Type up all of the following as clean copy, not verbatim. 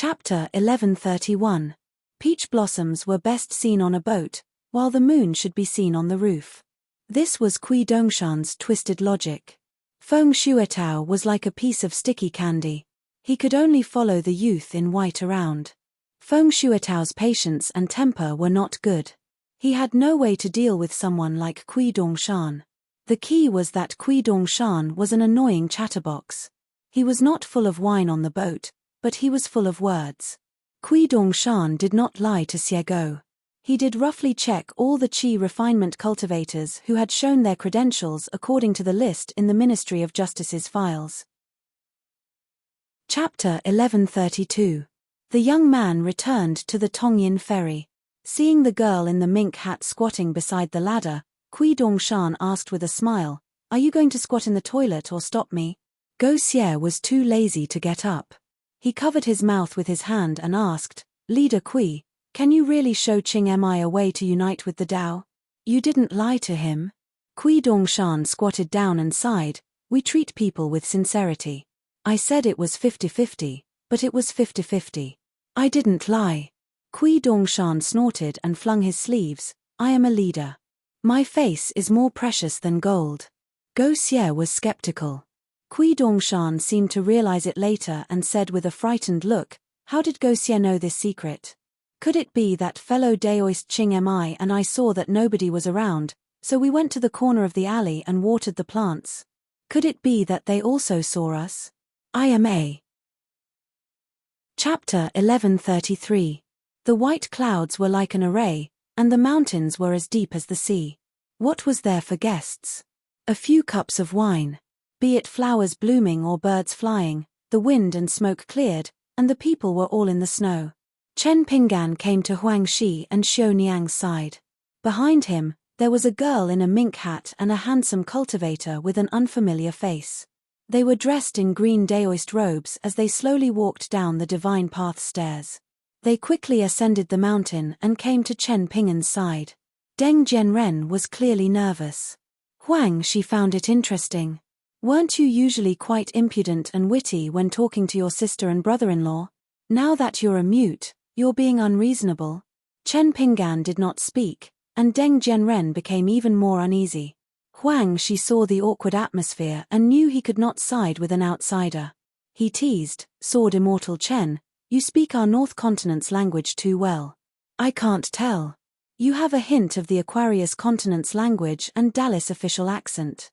Chapter 1131. Peach blossoms were best seen on a boat, while the moon should be seen on the roof. This was Kui Dongshan's twisted logic. Feng Shuetao was like a piece of sticky candy. He could only follow the youth in white around. Feng Shuetao's patience and temper were not good. He had no way to deal with someone like Kui Dongshan. The key was that Kui Dongshan was an annoying chatterbox. He was not full of wine on the boat, but he was full of words. Kui Dongshan did not lie to Xiego. He did roughly check all the qi refinement cultivators who had shown their credentials according to the list in the Ministry of Justice's files. Chapter 1132. The young man returned to the Tongyin ferry. Seeing the girl in the mink hat squatting beside the ladder, Kui Dongshan asked with a smile, "Are you going to squat in the toilet or stop me?" Go Xie was too lazy to get up. He covered his mouth with his hand and asked, "Leader Kui, can you really show Qingmi a way to unite with the Tao? You didn't lie to him." Kui Dongshan squatted down and sighed, "We treat people with sincerity. I said it was 50-50, but it was 50-50. I didn't lie." Kui Dongshan snorted and flung his sleeves, "I am a leader. My face is more precious than gold." Go Xie was skeptical. Kui Dongshan seemed to realize it later and said with a frightened look, "How did Go Xie know this secret? Could it be that fellow Daoist Qingmi and I saw that nobody was around, so we went to the corner of the alley and watered the plants? Could it be that they also saw us? IMA. Chapter 1133. The white clouds were like an array, and the mountains were as deep as the sea. What was there for guests? A few cups of wine. Be it flowers blooming or birds flying, the wind and smoke cleared, and the people were all in the snow. Chen Pinggan came to Huang Shi and Xiao Niang's side. Behind him, there was a girl in a mink hat and a handsome cultivator with an unfamiliar face. They were dressed in green Daoist robes as they slowly walked down the divine path stairs. They quickly ascended the mountain and came to Chen Pinggan's side. Deng Jianren was clearly nervous. Huang Shi found it interesting. "Weren't you usually quite impudent and witty when talking to your sister and brother-in-law? Now that you're a mute, you're being unreasonable." Chen Pinggan did not speak, and Deng Jianren became even more uneasy. Huang Shi saw the awkward atmosphere and knew he could not side with an outsider. He teased, "Sword Immortal Chen, you speak our North Continent's language too well." "I can't tell. You have a hint of the Aquarius Continent's language and Dallas official accent."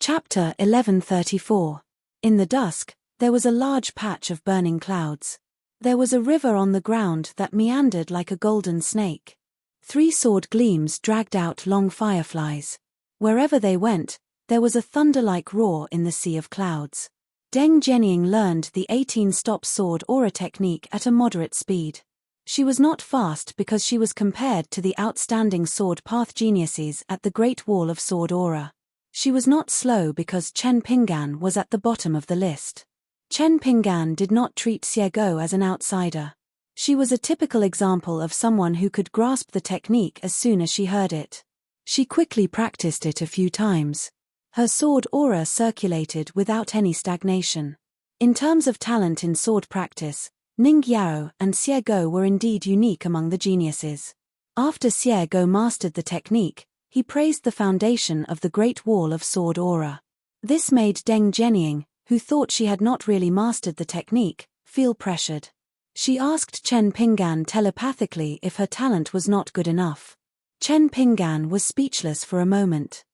Chapter 1134. In the dusk, there was a large patch of burning clouds. There was a river on the ground that meandered like a golden snake. 3 sword gleams dragged out long fireflies. Wherever they went, there was a thunder-like roar in the sea of clouds. Deng Jianying learned the 18-stop sword aura technique at a moderate speed. She was not fast because she was compared to the outstanding sword path geniuses at the Great Wall of Sword Aura. She was not slow because Chen Pinggan was at the bottom of the list. Chen Pinggan did not treat Xiego as an outsider. She was a typical example of someone who could grasp the technique as soon as she heard it. She quickly practiced it a few times. Her sword aura circulated without any stagnation. In terms of talent in sword practice, Ning Yao and Xiego were indeed unique among the geniuses. After Xiego mastered the technique, he praised the foundation of the Great Wall of Sword Aura. This made Deng Jianying, who thought she had not really mastered the technique, feel pressured. She asked Chen Pinggan telepathically if her talent was not good enough. Chen Pinggan was speechless for a moment.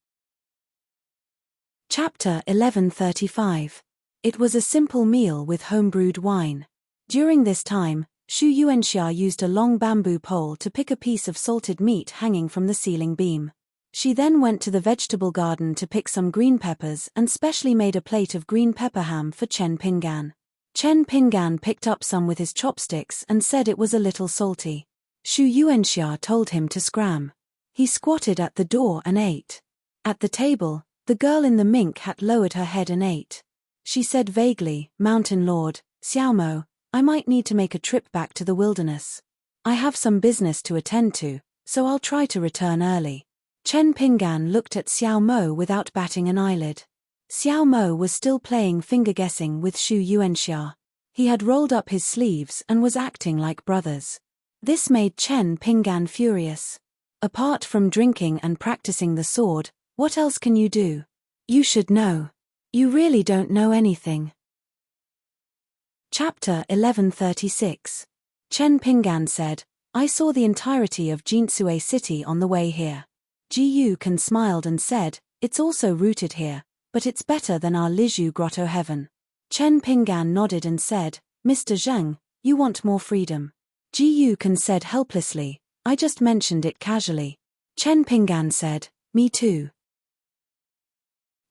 Chapter 1135. It was a simple meal with homebrewed wine. During this time, Xu Yuanxia used a long bamboo pole to pick a piece of salted meat hanging from the ceiling beam. She then went to the vegetable garden to pick some green peppers and specially made a plate of green pepper ham for Chen Pinggan. Chen Pinggan picked up some with his chopsticks and said it was a little salty. Xu Yuanxia told him to scram. He squatted at the door and ate. At the table, the girl in the mink hat lowered her head and ate. She said vaguely, "Mountain Lord, Xiaomo, I might need to make a trip back to the wilderness. I have some business to attend to, so I'll try to return early." Chen Pinggan looked at Xiao Mo without batting an eyelid. Xiao Mo was still playing finger-guessing with Xu Yuanxia. He had rolled up his sleeves and was acting like brothers. This made Chen Pinggan furious. Apart from drinking and practicing the sword, what else can you do? You should know. You really don't know anything. Chapter 1136. Chen Pinggan said, I saw the entirety of Jinsue City on the way here. Ji Yukan smiled and said, it's also rooted here, but it's better than our Liju Grotto heaven. Chen Pinggan nodded and said, Mr. Zheng, you want more freedom. Ji Yukan said helplessly, I just mentioned it casually. Chen Pinggan said, me too.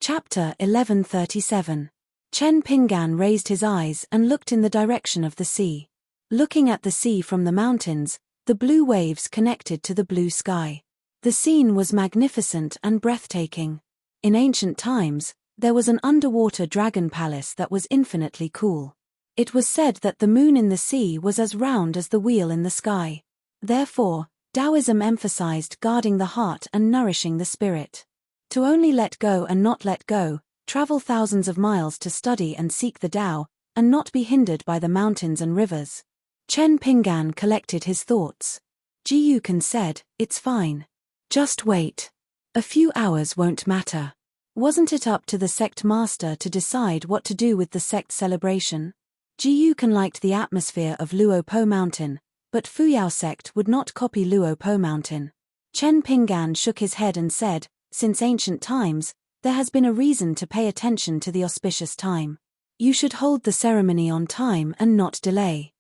Chapter 1137. Chen Pinggan raised his eyes and looked in the direction of the sea. Looking at the sea from the mountains, the blue waves connected to the blue sky. The scene was magnificent and breathtaking. In ancient times, there was an underwater dragon palace that was infinitely cool. It was said that the moon in the sea was as round as the wheel in the sky. Therefore, Taoism emphasized guarding the heart and nourishing the spirit. To only let go and not let go, travel thousands of miles to study and seek the Tao, and not be hindered by the mountains and rivers. Chen Pinggan collected his thoughts. Ji Yukan said, it's fine. Just wait. A few hours won't matter. Wasn't it up to the sect master to decide what to do with the sect celebration? Ji Yukan liked the atmosphere of Luo Po Mountain, but Fuyao sect would not copy Luo Po Mountain. Chen Pinggan shook his head and said, since ancient times, there has been a reason to pay attention to the auspicious time. You should hold the ceremony on time and not delay.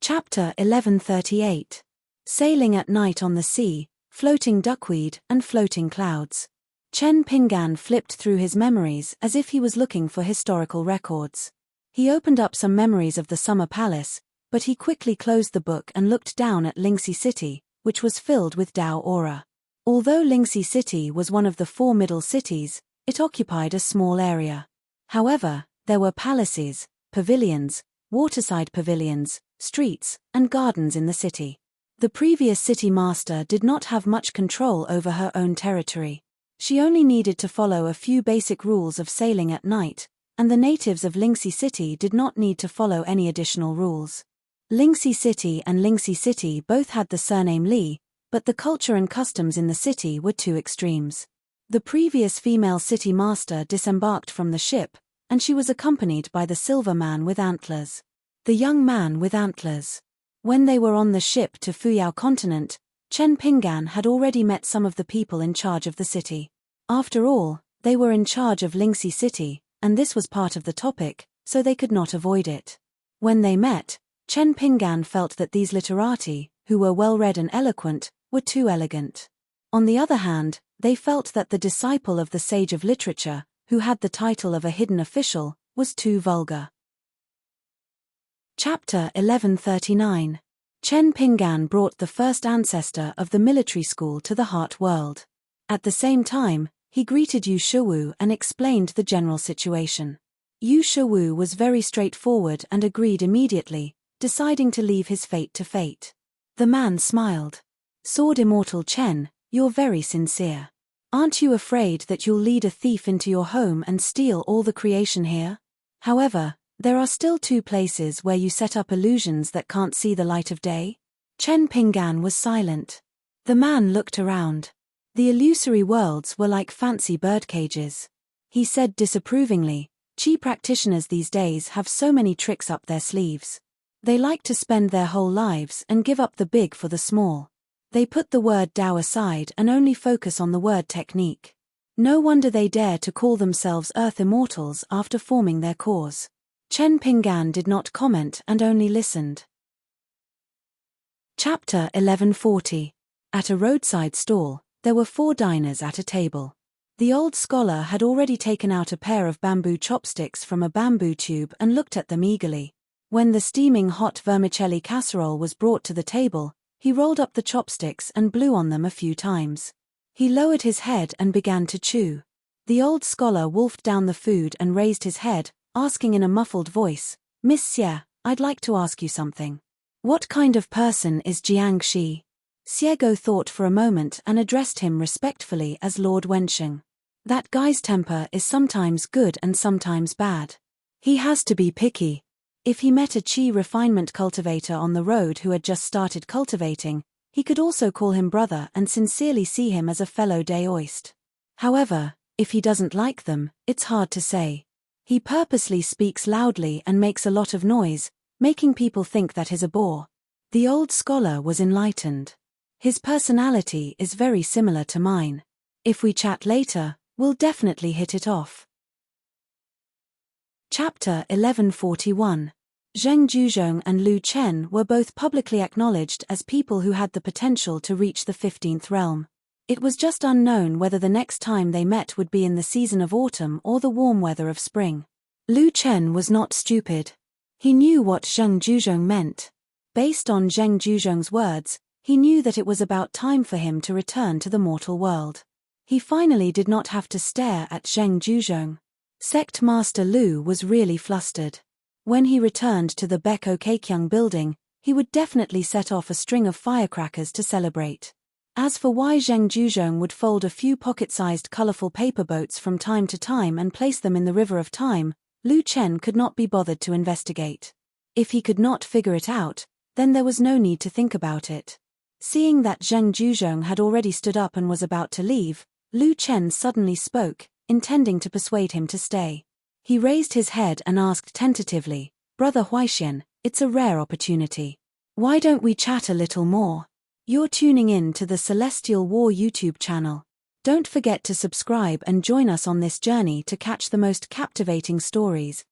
Chapter 1138. Sailing at night on the sea, floating duckweed and floating clouds. Chen Pinggan flipped through his memories as if he was looking for historical records. He opened up some memories of the Summer Palace, but he quickly closed the book and looked down at Lingxi City, which was filled with Tao aura. Although Lingxi City was one of the 4 middle cities, it occupied a small area. However, there were palaces, pavilions, waterside pavilions, streets, and gardens in the city. The previous city master did not have much control over her own territory. She only needed to follow a few basic rules of sailing at night, and the natives of Lingxi City did not need to follow any additional rules. Lingxi City and Lingxi City both had the surname Li, but the culture and customs in the city were two extremes. The previous female city master disembarked from the ship, and she was accompanied by the silver man with antlers. The young man with antlers. When they were on the ship to Fuyao continent, Chen Pinggan had already met some of the people in charge of the city. After all, they were in charge of Lingxi City, and this was part of the topic, so they could not avoid it. When they met, Chen Pinggan felt that these literati, who were well-read and eloquent, were too elegant. On the other hand, they felt that the disciple of the sage of literature, who had the title of a hidden official, was too vulgar. Chapter 1139. Chen Pinggan brought the first ancestor of the military school to the heart world. At the same time, he greeted Yu Shiwu and explained the general situation. Yu Shiwu was very straightforward and agreed immediately, deciding to leave his fate to fate. The man smiled. Sword Immortal Chen, you're very sincere. Aren't you afraid that you'll lead a thief into your home and steal all the creation here? However, there are still 2 places where you set up illusions that can't see the light of day? Chen Pinggan was silent. The man looked around. The illusory worlds were like fancy birdcages. He said disapprovingly, Qi practitioners these days have so many tricks up their sleeves. They like to spend their whole lives and give up the big for the small. They put the word Tao aside and only focus on the word technique. No wonder they dare to call themselves Earth Immortals after forming their cause. Chen Pinggan did not comment and only listened. Chapter 1140. At a roadside stall, there were 4 diners at a table. The old scholar had already taken out a pair of bamboo chopsticks from a bamboo tube and looked at them eagerly. When the steaming hot vermicelli casserole was brought to the table, he rolled up the chopsticks and blew on them a few times. He lowered his head and began to chew. The old scholar wolfed down the food and raised his head, asking in a muffled voice, Miss Xie, I'd like to ask you something. What kind of person is Jiang Shi? Xiego thought for a moment and addressed him respectfully as Lord Wensheng. That guy's temper is sometimes good and sometimes bad. He has to be picky. If he met a chi refinement cultivator on the road who had just started cultivating, he could also call him brother and sincerely see him as a fellow daoist. However, if he doesn't like them, it's hard to say. He purposely speaks loudly and makes a lot of noise, making people think that he's a bore. The old scholar was enlightened. His personality is very similar to mine. If we chat later, we'll definitely hit it off. Chapter 1141. Zheng Juzhong and Lu Chen were both publicly acknowledged as people who had the potential to reach the 15th realm. It was just unknown whether the next time they met would be in the season of autumn or the warm weather of spring. Lu Chen was not stupid. He knew what Zheng Juzhong meant. Based on Zheng Juzhong's words, he knew that it was about time for him to return to the mortal world. He finally did not have to stare at Zheng Juzhong. Sect Master Lu was really flustered. When he returned to the Beko Keikyang building, he would definitely set off a string of firecrackers to celebrate. As for why Zheng Juzhong would fold a few pocket-sized colorful paper boats from time to time and place them in the river of time, Lu Chen could not be bothered to investigate. If he could not figure it out, then there was no need to think about it. Seeing that Zheng Juzhong had already stood up and was about to leave, Lu Chen suddenly spoke, intending to persuade him to stay. He raised his head and asked tentatively, "Brother Huaixian, it's a rare opportunity. Why don't we chat a little more? You're tuning in to the Celestial War YouTube channel. Don't forget to subscribe and join us on this journey to catch the most captivating stories,